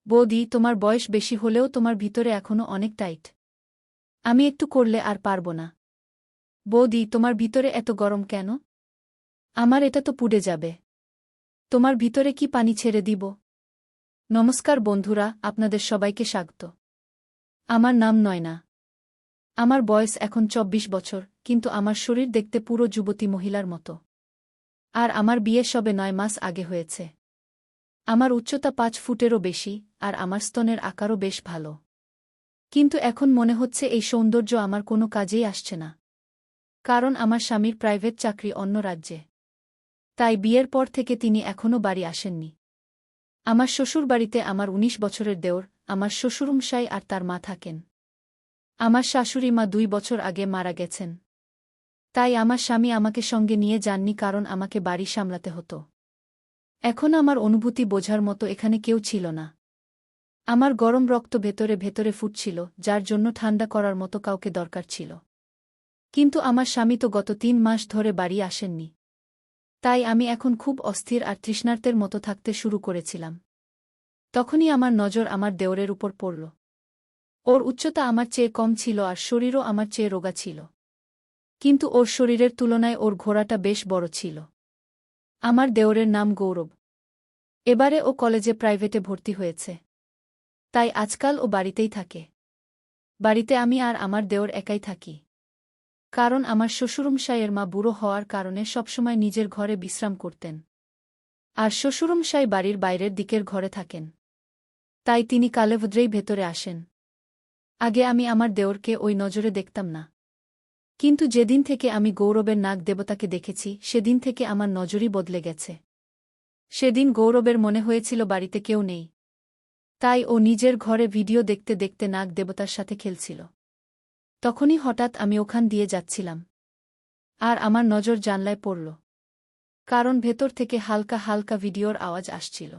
বৌদি, তোমার বয়স বেশি হলেও তোমার ভিতরে এখনো অনেক টাইট। আমি একটু করলে আর পারব না। বৌদি, তোমার ভিতরে এত গরম কেন? আমার এটা তো পুড়ে যাবে। তোমার ভিতরে কি পানি ছেড়ে দিব? নমস্কার বন্ধুরা, আপনাদের সবাইকে স্বাগত। আমার নাম নয়না। আমার বয়স এখন ২৪ বছর, কিন্তু আমার শরীর দেখতে পুরো যুবতী মহিলার মতো। আর আমার বিয়ে সবে ৯ মাস আগে হয়েছে। আমার উচ্চতা ৫ ফুটেরও বেশি, আর আমার স্তনের আকারও বেশ ভালো। কিন্তু এখন মনে হচ্ছে এই সৌন্দর্য আমার কোনো কাজেই আসছে না। কারণ আমার স্বামীর প্রাইভেট চাকরি অন্য রাজ্যে। তাই বিয়ের পর থেকে তিনি এখনও বাড়ি আসেননি। আমার শ্বশুরবাড়িতে আমার ১৯ বছরের দেওর, আমার শ্বশুরমশাই আর তার মা থাকেন। আমার শাশুড়ি মা ২ বছর আগে মারা গেছেন। তাই আমার স্বামী আমাকে সঙ্গে নিয়ে যাননি, কারণ আমাকে বাড়ি সামলাতে হতো। এখন আমার অনুভূতি বোঝার মতো এখানে কেউ ছিল না। আমার গরম রক্ত ভেতরে ভেতরে ফুটছিল, যার জন্য ঠান্ডা করার মতো কাউকে দরকার ছিল। কিন্তু আমার স্বামী তো গত ৩ মাস ধরে বাড়ি আসেননি। তাই আমি এখন খুব অস্থির আর তৃষ্ণার্তের মতো থাকতে শুরু করেছিলাম। তখনই আমার নজর আমার দেওরের উপর পড়ল। ওর উচ্চতা আমার চেয়ে কম ছিল আর শরীরও আমার চেয়ে রোগা ছিল। কিন্তু ওর শরীরের তুলনায় ওর ঘোড়াটা বেশ বড় ছিল। আমার দেওরের নাম গৌরব। এবারে ও কলেজে প্রাইভেটে ভর্তি হয়েছে। তাই আজকাল ও বাড়িতেই থাকে। বাড়িতে আমি আর আমার দেওর একাই থাকি। কারণ আমার শ্বশুরমশাইয়ের মা বুড়ো হওয়ার কারণে সবসময় নিজের ঘরে বিশ্রাম করতেন। আর শ্বশুরমশাই বাড়ির বাইরের দিকের ঘরে থাকেন। তাই তিনি কালেভদ্রেই ভেতরে আসেন। আগে আমি আমার দেওরকে ওই নজরে দেখতাম না। কিন্তু যেদিন থেকে আমি গৌরবের নাগ দেবতাকে দেখেছি, সেদিন থেকে আমার নজরই বদলে গেছে। সেদিন গৌরবের মনে হয়েছিল বাড়িতে কেউ নেই। তাই ও নিজের ঘরে ভিডিও দেখতে দেখতে নাগ দেবতার সাথে খেলছিল। তখনই হঠাৎ আমি ওখান দিয়ে যাচ্ছিলাম। আর আমার নজর জানলায় পড়ল। কারণ ভেতর থেকে হালকা হালকা ভিডিওর আওয়াজ আসছিল।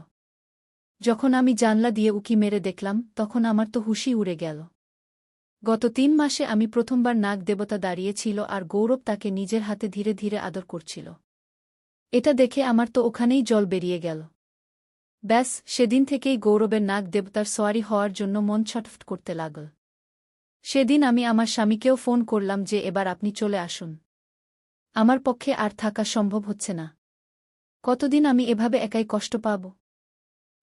যখন আমি জানলা দিয়ে উকি মেরে দেখলাম, তখন আমার তো হুঁশই উড়ে গেল। গত ৩ মাসে আমি প্রথমবার নাগ দেবতা দাঁড়িয়েছিল আর গৌরব তাকে নিজের হাতে ধীরে ধীরে আদর করছিল। এটা দেখে আমার তো ওখানেই জল বেরিয়ে গেল। ব্যাস, সেদিন থেকেই গৌরবের নাগ দেবতার সোয়ারি হওয়ার জন্য মন ছটফট করতে লাগল। সেদিন আমি আমার স্বামীকেও ফোন করলাম যে এবার আপনি চলে আসুন। আমার পক্ষে আর থাকা সম্ভব হচ্ছে না। কতদিন আমি এভাবে একাই কষ্ট পাব?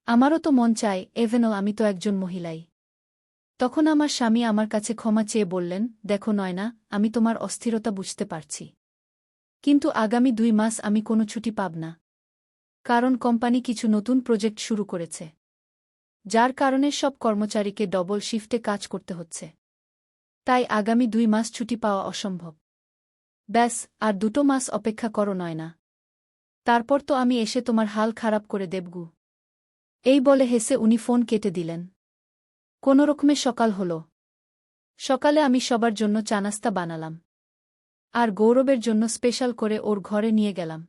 আমারও তো মন চায়, এভেনও আমি তো একজন মহিলাই। তখন আমার স্বামী আমার কাছে ক্ষমা চেয়ে বললেন, দেখো নয়না, আমি তোমার অস্থিরতা বুঝতে পারছি। কিন্তু আগামী ২ মাস আমি কোনো ছুটি পাব না। কারণ কোম্পানি কিছু নতুন প্রজেক্ট শুরু করেছে। যার কারণে সব কর্মচারীকে ডবল শিফটে কাজ করতে হচ্ছে। তাই আগামী ২ মাস ছুটি পাওয়া অসম্ভব। ব্যাস, আর ২ মাস অপেক্ষা করো নয়না। তারপর তো আমি এসে তোমার হাল খারাপ করে দেবগু। এই বলে হেসে উনি ফোন কেটে দিলেন। কোনোরকমে সকাল হল। সকালে আমি সবার জন্য চা-নাস্তা বানালাম। আর গৌরবের জন্য স্পেশাল করে ওর ঘরে নিয়ে গেলাম।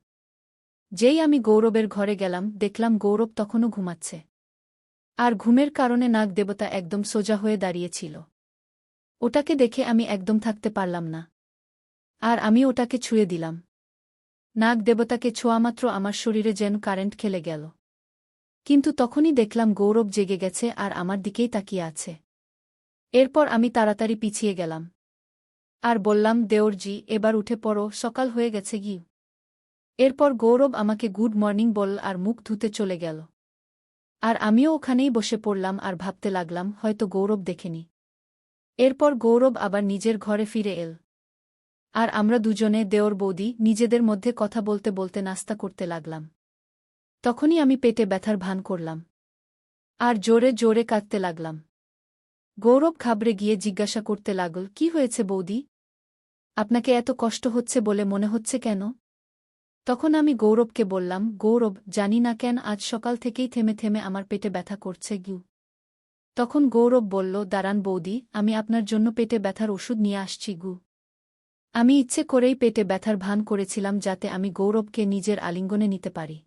যেই আমি গৌরবের ঘরে গেলাম, দেখলাম গৌরব তখনও ঘুমাচ্ছে। আর ঘুমের কারণে নাগ দেবতা একদম সোজা হয়ে দাঁড়িয়েছিল। ওটাকে দেখে আমি একদম থাকতে পারলাম না। আর আমি ওটাকে ছুঁয়ে দিলাম। নাগ দেবতাকে ছোঁয়ামাত্র আমার শরীরে যেন কারেন্ট খেলে গেল। কিন্তু তখনই দেখলাম গৌরব জেগে গেছে আর আমার দিকেই তাকিয়ে আছে। এরপর আমি তাড়াতাড়ি পিছিয়ে গেলাম। আর বললাম, দেওরজি, এবার উঠে পড়ো, সকাল হয়ে গেছে গি। এরপর গৌরব আমাকে গুড মর্নিং বলল আর মুখ ধুতে চলে গেল। আর আমিও ওখানেই বসে পড়লাম আর ভাবতে লাগলাম, হয়তো গৌরব দেখেনি। এরপর গৌরব আবার নিজের ঘরে ফিরে এল। আর আমরা দুজনে, দেওর বৌদি, নিজেদের মধ্যে কথা বলতে বলতে নাস্তা করতে লাগলাম। তখনই আমি পেটে ব্যথার ভান করলাম। আর জোরে জোরে কাঁদতে লাগলাম। গৌরব ঘাবড়ে গিয়ে জিজ্ঞাসা করতে লাগল, কি হয়েছে বৌদি? আপনাকে এত কষ্ট হচ্ছে বলে মনে হচ্ছে কেন? তখন আমি গৌরবকে বললাম, গৌরব, জানি না কেন আজ সকাল থেকেই থেমে থেমে আমার পেটে ব্যথা করছে গু। তখন গৌরব বলল, দাঁড়ান বৌদি, আমি আপনার জন্য পেটে ব্যথার ওষুধ নিয়ে আসছি গু। আমি ইচ্ছে করেই পেটে ব্যথার ভান করেছিলাম যাতে আমি গৌরবকে নিজের আলিঙ্গনে নিতে পারি।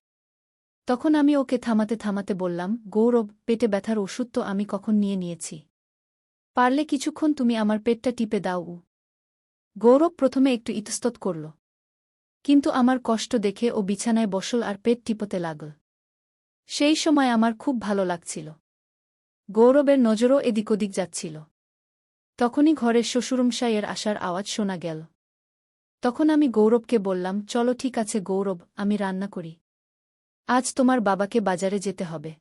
তখন আমি ওকে থামাতে থামাতে বললাম, গৌরব, পেটে ব্যথার ওষুধ তো আমি কখন নিয়ে নিয়েছি। পারলে কিছুক্ষণ তুমি আমার পেটটা টিপে দাও। গৌরব প্রথমে একটু ইতস্তত করল। কিন্তু আমার কষ্ট দেখে ও বিছানায় বসল আর পেট টিপতে লাগল। সেই সময় আমার খুব ভালো লাগছিল। গৌরবের নজরও এদিক ওদিক যাচ্ছিল। তখনই ঘরের শ্বশুরমশাইয়ের আসার আওয়াজ শোনা গেল। তখন আমি গৌরবকে বললাম, চলো ঠিক আছে গৌরব, আমি রান্না করি। আজ তোমার বাবাকে বাজারে যেতে হবে।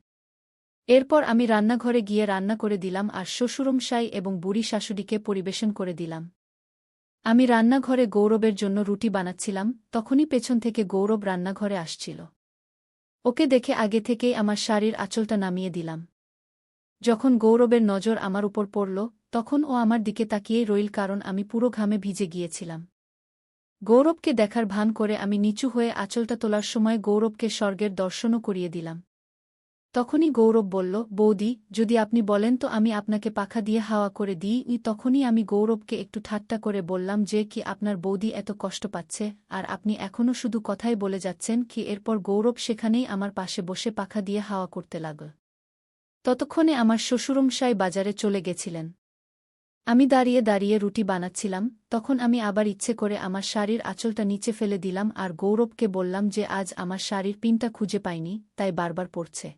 এরপর আমি রান্নাঘরে গিয়ে রান্না করে দিলাম আর শ্বশুরমশাই এবং বুড়ি শাশুড়িকে পরিবেশন করে দিলাম। আমি রান্নাঘরে গৌরবের জন্য রুটি বানাচ্ছিলাম, তখনই পেছন থেকে গৌরব রান্নাঘরে আসছিল। ওকে দেখে আগে থেকেই আমার শাড়ির আঁচলটা নামিয়ে দিলাম। যখন গৌরবের নজর আমার উপর পড়ল, তখন ও আমার দিকে তাকিয়েই রইল, কারণ আমি পুরো ঘামে ভিজে গিয়েছিলাম। গৌরবকে দেখার ভান করে আমি নিচু হয়ে আঁচলটা তোলার সময় গৌরবকে স্বর্গের দর্শনও করিয়ে দিলাম। তখনই গৌরব বলল, বৌদি, যদি আপনি বলেন তো আমি আপনাকে পাখা দিয়ে হাওয়া করে দিই। তখনই আমি গৌরবকে একটু ঠাট্টা করে বললাম যে কি আপনার বৌদি এত কষ্ট পাচ্ছে, আর আপনি এখনও শুধু কথাই বলে যাচ্ছেন কি। এরপর গৌরব সেখানেই আমার পাশে বসে পাখা দিয়ে হাওয়া করতে লাগল। ততক্ষণে আমার শ্বশুরমশাই বাজারে চলে গেছিলেন। আমি দাঁড়িয়ে দাঁড়িয়ে রুটি বানাচ্ছিলাম, তখন আমি আবার ইচ্ছে করে আমার শাড়ির আঁচলটা নিচে ফেলে দিলাম আর গৌরবকে বললাম যে আজ আমার শাড়ির পিনটা খুঁজে পাইনি, তাই বারবার পড়ছে।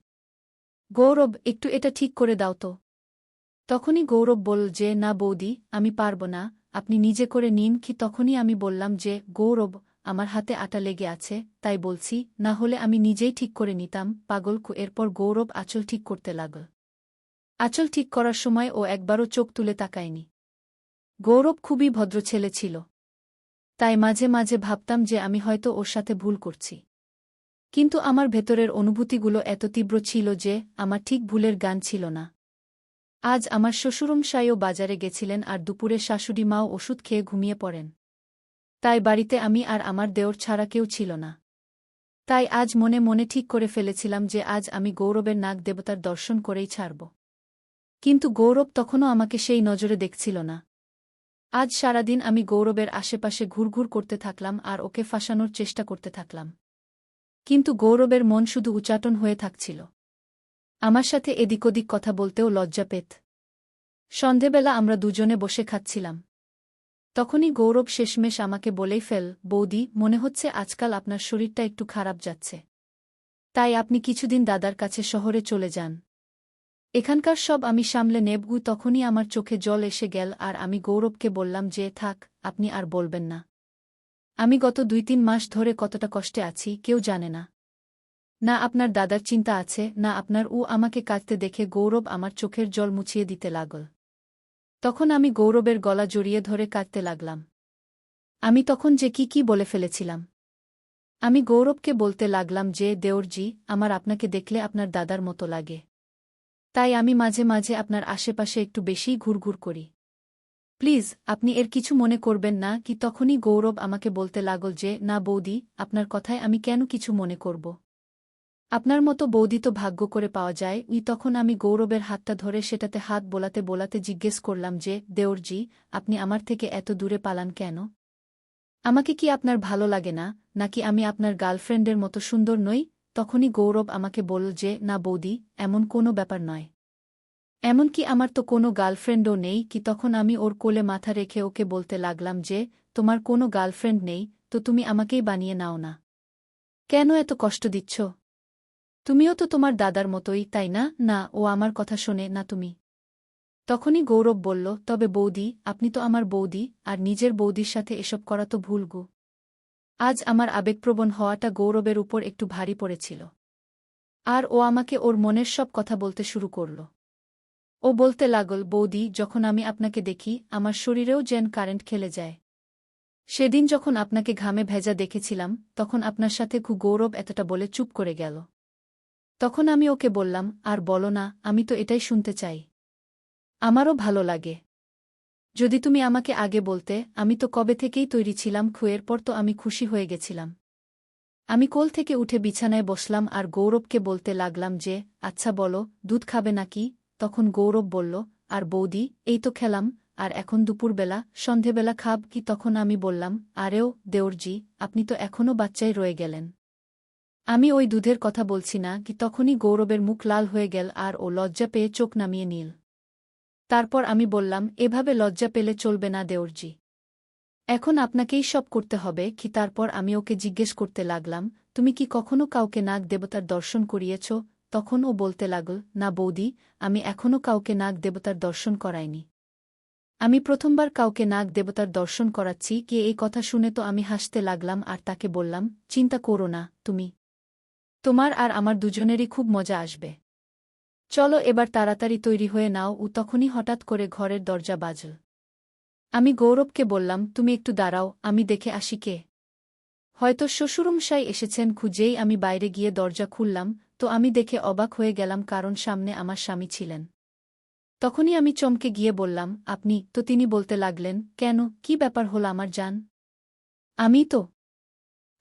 গৌরব, একটু এটা ঠিক করে দাও তো। তখনই গৌরব বলল যে না বৌদি, আমি পারব না, আপনি নিজে করে নিন কি। তখনই আমি বললাম যে গৌরব, আমার হাতে আটা লেগে আছে, তাই বলছি, না হলে আমি নিজেই ঠিক করে নিতাম, পাগল। এরপর গৌরব আঁচল ঠিক করতে লাগল। আঁচল ঠিক করার সময় ও একবারও চোখ তুলে তাকায়নি। গৌরব খুবই ভদ্র ছেলে ছিল, তাই মাঝে মাঝে ভাবতাম যে আমি হয়তো ওর সাথে ভুল করছি। কিন্তু আমার ভেতরের অনুভূতিগুলো এত তীব্র ছিল যে আমার ঠিক ভুলের গান ছিল না। আজ আমার শ্বশুরমশাইও বাজারে গেছিলেন আর দুপুরে শাশুড়ি মাও ওষুধ খেয়ে ঘুমিয়ে পড়েন। তাই বাড়িতে আমি আর আমার দেওর ছাড়া কেউ ছিল না। তাই আজ মনে মনে ঠিক করে ফেলেছিলাম যে আজ আমি গৌরবের নাগ দেবতার দর্শন করেই ছাড়ব। কিন্তু গৌরব তখনও আমাকে সেই নজরে দেখছিল না। আজ সারাদিন আমি গৌরবের আশেপাশে ঘুরঘুর করতে থাকলাম আর ওকে ফাঁসানোর চেষ্টা করতে থাকলাম। কিন্তু গৌরবের মন শুধু উচাটন হয়ে থাকছিল। আমার সাথে এদিক ওদিক কথা বলতেও লজ্জা পেত। সন্ধেবেলা আমরা দুজনে বসে খাচ্ছিলাম। তখনই গৌরব শেষমেশ আমাকে বলেই ফেল, বৌদি, মনে হচ্ছে আজকাল আপনার শরীরটা একটু খারাপ যাচ্ছে। তাই আপনি কিছুদিন দাদার কাছে শহরে চলে যান। এখানকার সব আমি সামলে নেব। তখনই আমার চোখে জল এসে গেল আর আমি গৌরবকে বললাম যে থাক, আপনি আর বলবেন না। আমি গত 2-3 মাস ধরে কতটা কষ্টে আছি কেউ জানে না। না আপনার দাদার চিন্তা আছে, না আপনার। আমাকে কাঁদতে দেখে গৌরব আমার চোখের জল মুছিয়ে দিতে লাগল। তখন আমি গৌরবের গলা জড়িয়ে ধরে কাঁদতে লাগলাম। আমি তখন যে কি বলে ফেলেছিলাম। আমি গৌরবকে বলতে লাগলাম যে দেওরজি, আমার আপনাকে দেখলে আপনার দাদার মতো লাগে। তাই আমি মাঝে মাঝে আপনার আশেপাশে একটু বেশিই ঘুরঘুর করি। প্লিজ, আপনি এর কিছু মনে করবেন না কি। তখনই গৌরব আমাকে বলতে লাগল যে না বৌদি, আপনার কথায় আমি কেন কিছু মনে করব। আপনার মতো বৌদি তো ভাগ্য করে পাওয়া যায়। তখন আমি গৌরবের হাতটা ধরে সেটাতে হাত বোলাতে বোলাতে জিজ্ঞেস করলাম যে দেওরজি, আপনি আমার থেকে এত দূরে পালান কেন? আমাকে কি আপনার ভালো লাগে না, নাকি আমি আপনার গার্লফ্রেন্ডের মতো সুন্দর নই? তখনই গৌরব আমাকে বলল যে না বৌদি, এমন কোনো ব্যাপার নয়। এমনকি আমার তো কোনো গার্লফ্রেন্ডও নেই কি। তখন আমি ওর কোলে মাথা রেখে ওকে বলতে লাগলাম যে তোমার কোনো গার্লফ্রেন্ড নেই তো তুমি আমাকেই বানিয়ে নাও না। কেন এত কষ্ট দিচ্ছ? তুমিও তো তোমার দাদার মতোই, তাই না? না, ও আমার কথা শোনে না তুমি। তখনই গৌরব বলল, তবে বৌদি, আপনি তো আমার বৌদি, আর নিজের বৌদির সাথে এসব করা তো ভুল গো। আজ আমার আবেগপ্রবণ হওয়াটা গৌরবের উপর একটু ভারী পড়েছিল। আর ও আমাকে ওর মনের সব কথা বলতে শুরু করল। ও বলতে লাগল, বৌদি, যখন আমি আপনাকে দেখি আমার শরীরেও যেন কারেন্ট খেলে যায়। সেদিন যখন আপনাকে ঘামে ভেজা দেখেছিলাম তখন আপনার সাথে গৌরব এতটা বলে চুপ করে গেল। তখন আমি ওকে বললাম, আর বলো না, আমি তো এটাই শুনতে চাই। আমারও ভালো লাগে। যদি তুমি আমাকে আগে বলতে, আমি তো কবে থেকেই তৈরি ছিলাম। খুয়ের পর তো আমি খুশি হয়ে গেছিলাম। আমি কোল থেকে উঠে বিছানায় বসলাম আর গৌরবকে বলতে লাগলাম যে আচ্ছা বলো, দুধ খাবে নাকি? তখন গৌরব বলল, আর বৌদি, এই তো খেলাম, আর এখন দুপুরবেলা সন্ধেবেলা খাব কি? তখন আমি বললাম, আরেও দেওরজি, আপনি তো এখনও বাচ্চাই রয়ে গেলেন। আমি ওই দুধের কথা বলছি না কি। তখনই গৌরবের মুখ লাল হয়ে গেল আর ও লজ্জা পেয়ে চোখ নামিয়ে নিল। তারপর আমি বললাম, এভাবে লজ্জা পেলে চলবে না দেওরজি। এখন আপনাকেই সব করতে হবে কি? তারপর আমি ওকে জিজ্ঞেস করতে লাগলাম, তুমি কি কখনো কাউকে নাগ দেবতার দর্শন করিয়েছ? তখন ও বলতে লাগল, না বৌদি, আমি এখনও কাউকে নাগ দেবতার দর্শন করাইনি। আমি প্রথমবার কাউকে নাগ দেবতার দর্শন করাচ্ছি। কে এই কথা শুনে তো আমি হাসতে লাগলাম আর তাকে বললাম, চিন্তা করো না তুমি, তোমার আর আমার দুজনেরই খুব মজা আসবে। চলো এবার তাড়াতাড়ি তৈরি হয়ে নাও। ও তখনই হঠাৎ করে ঘরের দরজা বাজল। আমি গৌরবকে বললাম, তুমি একটু দাঁড়াও, আমি দেখে আসি কে। হয়তো শ্বশুরমশাই এসেছেন। খুঁজেই আমি বাইরে গিয়ে দরজা খুললাম, তো আমি দেখে অবাক হয়ে গেলাম, কারণ সামনে আমার স্বামী ছিলেন। তখনই আমি চমকে গিয়ে বললাম, আপনি তো? তিনি বলতে লাগলেন, কেন, কি ব্যাপার হল আমার জান? আমি তো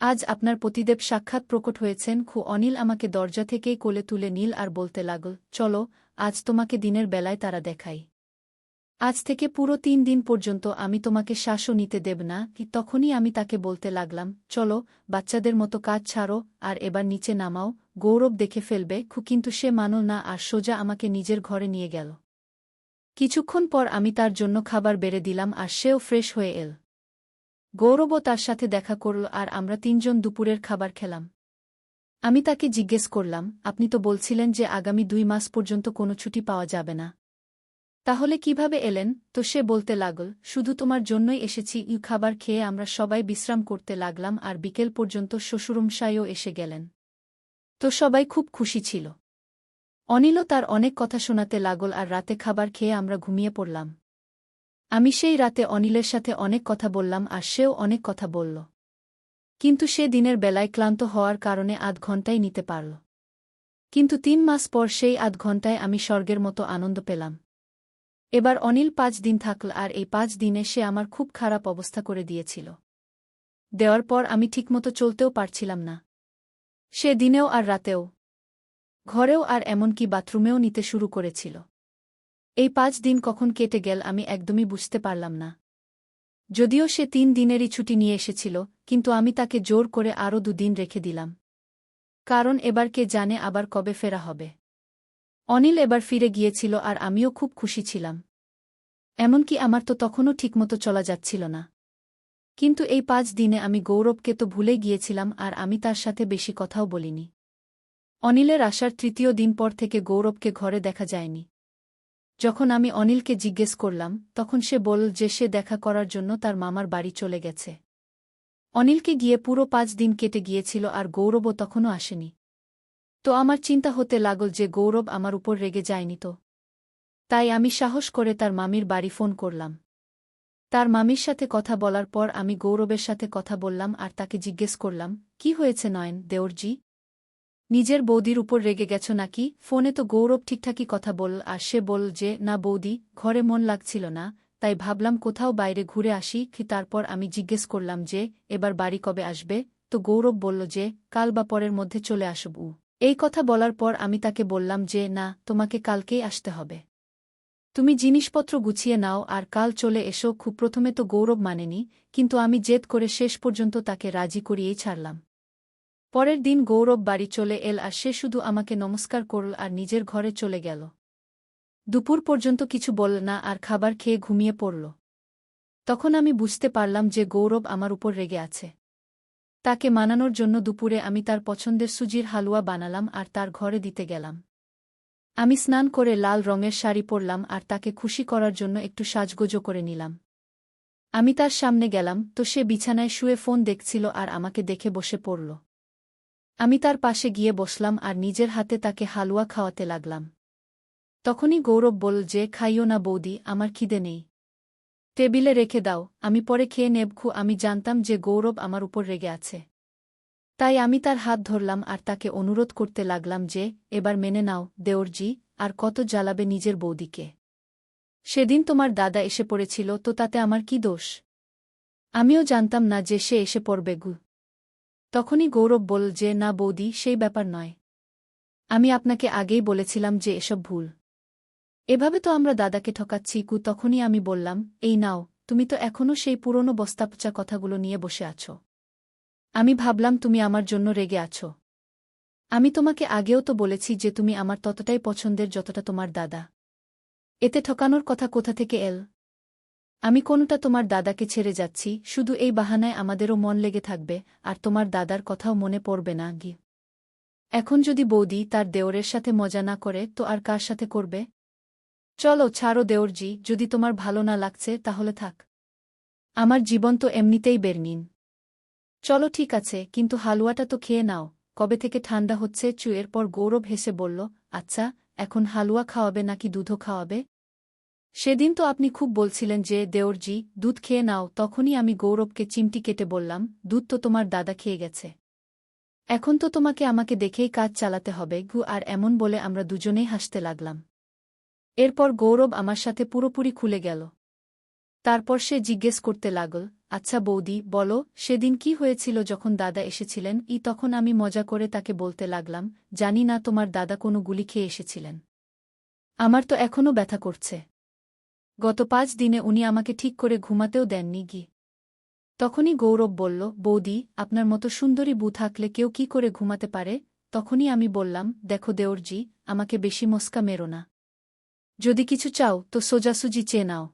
আজ আপনার পতিদেব সাক্ষাৎ প্রকট হয়েছেন। অনিল আমাকে দরজা থেকেই কোলে তুলে নিল আর বলতে লাগল, চলো, আজ তোমাকে দিনের বেলায় তারা দেখাই। আজ থেকে পুরো 3 দিন পর্যন্ত আমি তোমাকে শ্বাসও নিতে দেব না। তখনই আমি তাকে বলতে লাগলাম, চলো, বাচ্চাদের মতো কাজ ছাড়ো আর এবার নিচে নামাও, গৌরব দেখে ফেলবে। কিন্তু সে মানল না আর সোজা আমাকে নিজের ঘরে নিয়ে গেল। কিছুক্ষণ পর আমি তার জন্য খাবার বেড়ে দিলাম আর সেও ফ্রেশ হয়ে এল। গৌরবও তার সাথে দেখা করল আর আমরা 3 জন দুপুরের খাবার খেলাম। আমি তাকে জিজ্ঞেস করলাম, আপনি তো বলছিলেন যে আগামী 2 মাস পর্যন্ত কোনো ছুটি পাওয়া যাবে না। তাহলে কিভাবে এলেন? তো সে বলতে লাগল, শুধু তোমার জন্যই এসেছি। খাবার খেয়ে আমরা সবাই বিশ্রাম করতে লাগলাম আর বিকেল পর্যন্ত শ্বশুরমশাইও এসে গেলেন। তো সবাই খুব খুশি ছিল। অনিলও তার অনেক কথা শোনাতে লাগল আর রাতে খাবার খেয়ে আমরা ঘুমিয়ে পড়লাম। আমি সেই রাতে অনিলের সাথে অনেক কথা বললাম আর সেও অনেক কথা বলল। কিন্তু সে দিনের বেলায় ক্লান্ত হওয়ার কারণে আধ ঘণ্টাই নিতে পারল। কিন্তু 3 মাস পর সেই আধ ঘণ্টায় আমি স্বর্গের মতো আনন্দ পেলাম। এবার অনিল 5 দিন থাকল আর এই 5 দিনে সে আমার খুব খারাপ অবস্থা করে দিয়েছিল। দেওয়ার পর আমি ঠিকমতো চলতেও পারছিলাম না। সে দিনেও আর রাতেও, ঘরেও আর এমনকি বাথরুমেও নিতে শুরু করেছিল। এই 5 দিন কখন কেটে গেল আমি একদমই বুঝতে পারলাম না। যদিও সে 3 দিনেরই ছুটি নিয়ে এসেছিল, কিন্তু আমি তাকে জোর করে আরও 2 দিন রেখে দিলাম। কারণ এবার কে জানে আবার কবে ফেরা হবে। অনিল এবার ফিরে গিয়েছিল আর আমিও খুব খুশি ছিলাম। এমনকি আমার তো তখনও ঠিকমতো চলা যাচ্ছিল না। কিন্তু এই 5 দিনে আমি গৌরবকে তো ভুলেই গিয়েছিলাম আর আমি তার সাথে বেশি কথাও বলিনি। অনিলের আসার 3য় দিন পর থেকে গৌরবকে ঘরে দেখা যায়নি। যখন আমি অনিলকে জিজ্ঞেস করলাম, তখন সে বলল যে সে দেখা করার জন্য তার মামার বাড়ি চলে গেছে। অনিলকে গিয়ে পুরো 5 দিন কেটে গিয়েছিল আর গৌরবও তখনও আসেনি। তো আমার চিন্তা হতে লাগল যে গৌরব আমার উপর রেগে যায়নি তো। তাই আমি সাহস করে তার মামির বাড়ি ফোন করলাম। তার মামির সাথে কথা বলার পর আমি গৌরবের সাথে কথা বললাম আর তাকে জিজ্ঞেস করলাম, কি হয়েছে নয়ন দেওরজি? নিজের বৌদির উপর রেগে গেছ নাকি? ফোনে তো গৌরব ঠিকঠাকই কথা বলল আর সে বলল যে, না বৌদি, ঘরে মন লাগছিল না, তাই ভাবলাম কোথাও বাইরে ঘুরে আসি। তারপর আমি জিজ্ঞেস করলাম যে, এবার বাড়ি কবে আসবে? তো গৌরব বলল যে, কাল বা পরের মধ্যে চলে আসব। এই কথা বলার পর আমি তাকে বললাম যে, না, তোমাকে কালকেই আসতে হবে। তুমি জিনিসপত্র গুছিয়ে নাও আর কাল চলে এসো। প্রথমে তো গৌরব মানেনি, কিন্তু আমি জেদ করে শেষ পর্যন্ত তাকে রাজি করিয়েই ছাড়লাম। পরের দিন গৌরব বাড়ি চলে এল আর সে শুধু আমাকে নমস্কার করল আর নিজের ঘরে চলে গেল। দুপুর পর্যন্ত কিছু বলল না আর খাবার খেয়ে ঘুমিয়ে পড়ল। তখন আমি বুঝতে পারলাম যে গৌরব আমার উপর রেগে আছে। তাকে মানানোর জন্য দুপুরে আমি তার পছন্দের সুজির হালুয়া বানালাম আর তার ঘরে দিতে গেলাম। আমি স্নান করে লাল রঙের শাড়ি পরলাম আর তাকে খুশি করার জন্য একটু সাজগোজও করে নিলাম। আমি তার সামনে গেলাম তো সে বিছানায় শুয়ে ফোন দেখছিল আর আমাকে দেখে বসে পড়ল। আমি তার পাশে গিয়ে বসলাম আর নিজের হাতে তাকে হালুয়া খাওয়াতে লাগলাম। তখনই গৌরব বলল যে, খাইও না বৌদি, আমার খিদে নেই। টেবিলে রেখে দাও, আমি পরে খেয়ে নেব। আমি জানতাম যে গৌরব আমার উপর রেগে আছে। তাই আমি তার হাত ধরলাম আর তাকে অনুরোধ করতে লাগলাম যে, এবার মেনে নাও দেওরজি, আর কত জ্বালাবে নিজের বৌদিকে? সেদিন তোমার দাদা এসে পড়েছিল, তো তাতে আমার কি দোষ? আমিও জানতাম না যে সে এসে পড়বে গু। তখনই গৌরব বলল যে, না বৌদি, সেই ব্যাপার নয়। আমি আপনাকে আগেই বলেছিলাম যে এসব ভুল। এভাবে তো আমরা দাদাকে ঠকাচ্ছি। তখনই আমি বললাম, এই নাও, তুমি তো এখনও সেই পুরনো বস্তাপচা কথাগুলো নিয়ে বসে আছো। আমি ভাবলাম তুমি আমার জন্য রেগে আছো। আমি তোমাকে আগেও তো বলেছি যে তুমি আমার ততটাই পছন্দের যতটা তোমার দাদা। এতে ঠকানোর কথা কোথা থেকে এল? আমি কোনটা তোমার দাদাকে ছেড়ে যাচ্ছি, শুধু এই বাহানায় আমাদেরও মন লেগে থাকবে আর তোমার দাদার কথাও মনে পড়বে না গি। এখন যদি বৌদি তার দেওরের সাথে মজা না করে তো আর কার সাথে করবে? চলো ছাড়ো দেওরজি, যদি তোমার ভালো না লাগছে তাহলে থাক। আমার জীবন তো এমনিতেই বেরনিন। চলো ঠিক আছে, কিন্তু হালুয়াটা তো খেয়ে নাও। কবে থেকে ঠান্ডা হচ্ছে? চুয়ের পর গৌরব হেসে বলল, আচ্ছা, এখন হালুয়া খাওয়াবে নাকি দুধও খাওয়াবে? সেদিন তো আপনি খুব বলছিলেন যে দেওরজি দুধ খেয়ে নাও, তখনই আমি গৌরবকে চিমটি কেটে বললাম, দুধ তো তোমার দাদা খেয়ে গেছে। এখন তো তোমাকে আমাকে দেখেই কাজ চালাতে হবে গু। আর এমন বলে আমরা দুজনেই হাসতে লাগলাম। এরপর গৌরব আমার সাথে পুরোপুরি খুলে গেল। তারপর সে জিজ্ঞেস করতে লাগল, আচ্ছা বৌদি বলো, সেদিন কি হয়েছিল যখন দাদা এসেছিলেন? তখন আমি মজা করে তাকে বলতে লাগলাম, জানি না তোমার দাদা কোনো গুলি খেয়ে এসেছিলেন। আমার তো এখনও ব্যথা করছে। গত 5 দিনে উনি আমাকে ঠিক করে ঘুমাতেও দেননি গি। তখনই গৌরব বলল, বৌদি আপনার মতো সুন্দরী বউ থাকলে কেউ কি করে ঘুমাতে পারে? তখনই আমি বললাম, দেখো দেওরজি, আমাকে বেশি মস্কা মেরো না। যদি কিছু চাও তো সোজাসুজি চেয়ে নাও।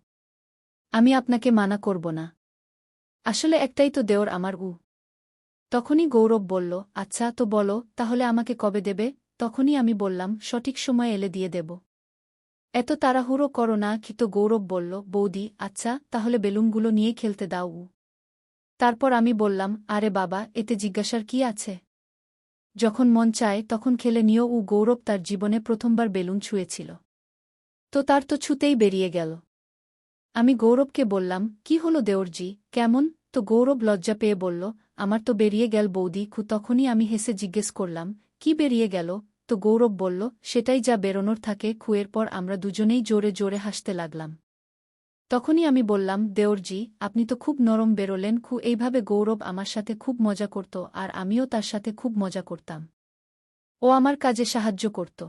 আমি আপনাকে মানা করব না। আসলে একটাই তো দেওর আমার তখনই গৌরব বলল, আচ্ছা তো বলো তাহলে আমাকে কবে দেবে? তখনই আমি বললাম, সঠিক সময় এলে দিয়ে দেব। এত তাড়াহুড়ো করো না। তো গৌরব বলল, বৌদি আচ্ছা তাহলে বেলুনগুলো নিয়ে খেলতে দাও। তারপর আমি বললাম, আরে বাবা, এতে জিজ্ঞাসার কি আছে? যখন মন চায় তখন খেলে নিও। গৌরব তার জীবনে প্রথমবার বেলুন ছুঁয়েছিল, তো তার তো ছুতেই বেরিয়ে গেল। আমি গৌরবকে বললাম, কি হলো দেওরজি, কেমন? তো গৌরব লজ্জা পেয়ে বলল, আমার তো বেরিয়ে গেল বৌদি। তখনই আমি হেসে জিজ্ঞেস করলাম, কি বেরিয়ে গেল? তো গৌরব বলল, সেটাই যা বেরোনোর থাকে। খুয়ের পর আমরা দুজনেই জোরে জোরে হাসতে লাগলাম। তখনই আমি বললাম, দেওরজি আপনি তো খুব নরম বেরোলেন। এইভাবে গৌরব আমার সাথে খুব মজা করত আর আমিও তার সাথে খুব মজা করতাম। ও আমার কাজে সাহায্য করত।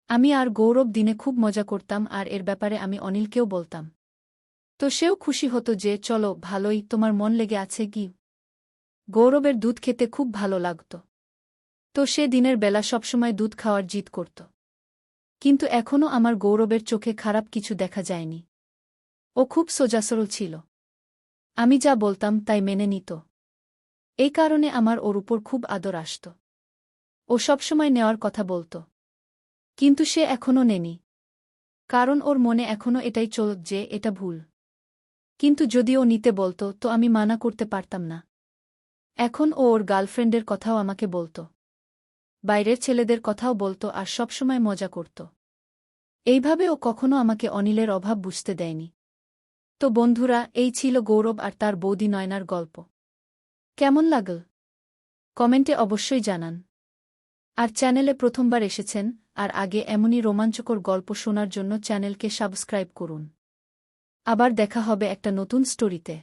আমি আর গৌরব দিনে খুব মজা করতাম, আর এর ব্যাপারে আমি অনিলকেও বলতাম। তো সেও খুশি হতো যে চলো ভালোই, তোমার মন লেগে আছে কি? গৌরবের দুধ খেতে খুব ভালো লাগত। তো সে দিনের বেলা সবসময় দুধ খাওয়ার জিদ করত। কিন্তু এখনও আমার গৌরবের চোখে খারাপ কিছু দেখা যায়নি। ও খুব সোজাসরল ছিল। আমি যা বলতাম তাই মেনে নিত। এই কারণে আমার ওর উপর খুব আদর আসত। ও সবসময় নেওয়ার কথা বলত। কিন্তু সে এখনও নেনি। কারণ ওর মনে এখনও এটাই চলত যে এটা ভুল। কিন্তু যদি ও নিতে বলত তো আমি মানা করতে পারতাম না। এখন ও ওর গার্লফ্রেন্ডের কথাও আমাকে বলত, বাইরের ছেলেদের কথাও বলত, আর সবসময় মজা করত। এইভাবে ও কখনো আমাকে অনিলের অভাব বুঝতে দেয়নি। তো বন্ধুরা, এই ছিল গৌরব আর তার বৌদি নয়নার গল্প। কেমন লাগল? কমেন্টে অবশ্যই জানান। আর চ্যানেলে প্রথমবার এসেছেন আর আগে এমনই রোমাঞ্চকর গল্প শোনার জন্য চ্যানেলকে সাবস্ক্রাইব করুন। আবার দেখা হবে একটা নতুন স্টোরিতে।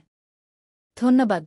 ধন্যবাদ।